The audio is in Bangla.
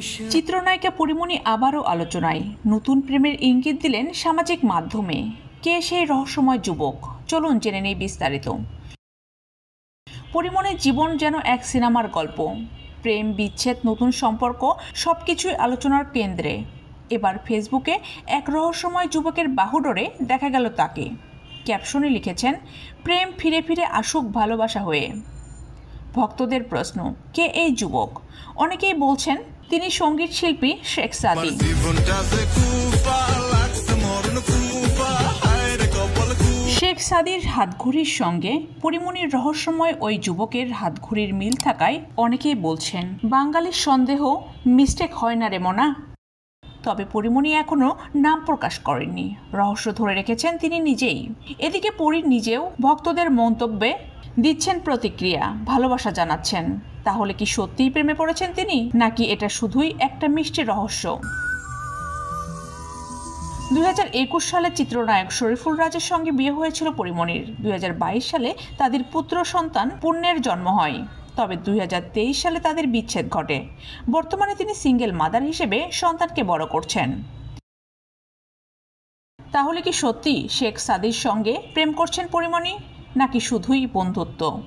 চিত্রনায়িকা পরিমণি আবারও আলোচনায়, নতুন প্রেমের ইঙ্গিত দিলেন সামাজিক মাধ্যমে। কে সেই রহস্যময় যুবক, চলুন জেনে নেই বিস্তারিত। পরিমণির জীবন যেন এক সিনেমার গল্প। প্রেম, বিচ্ছেদ, নতুন সম্পর্ক সবকিছুই আলোচনার কেন্দ্রে। এবার ফেসবুকে এক রহস্যময় যুবকের বাহুডোরে দেখা গেল তাকে। ক্যাপশনে লিখেছেন, প্রেম ফিরে ফিরে আসুক ভালোবাসা হয়ে। ভক্তদের প্রশ্ন, কে এই যুবক? অনেকেই বলছেন তিনি সঙ্গীত শিল্পী শেখ সাদী। শেখ সাদীর হাতঘড়ির সঙ্গে পরিমণির রহস্যময় ওই যুবকের হাতঘড়ির মিল থাকায় অনেকেই বলছেন, বাঙালির সন্দেহ মিস্টেক হয় না রে মনা। তবে পরিমণি এখনও নাম প্রকাশ করেননি, রহস্য ধরে রেখেছেন তিনি নিজেই। এদিকে পরি নিজেও ভক্তদের মন্তব্যে দিচ্ছেন প্রতিক্রিয়া, ভালোবাসা জানাচ্ছেন। তাহলে কি সত্যিই প্রেমে পড়েছেন তিনি, নাকি এটা শুধুই একটা মিষ্টি রহস্য? 2021 সালে চিত্রনায়ক শরীফুল রাজের সঙ্গে বিয়ে হয়েছিল পরিমণির। 2022 সালে তাদের পুত্র সন্তান পূর্ণের জন্ম হয়। তবে 2023 সালে তাদের বিচ্ছেদ ঘটে। বর্তমানে তিনি সিঙ্গেল মাদার হিসেবে সন্তানকে বড় করছেন। তাহলে কি সত্যি শেখ সাদীর সঙ্গে প্রেম করছেন পরিমণি, নাকি শুধুই বন্ধুত্ব?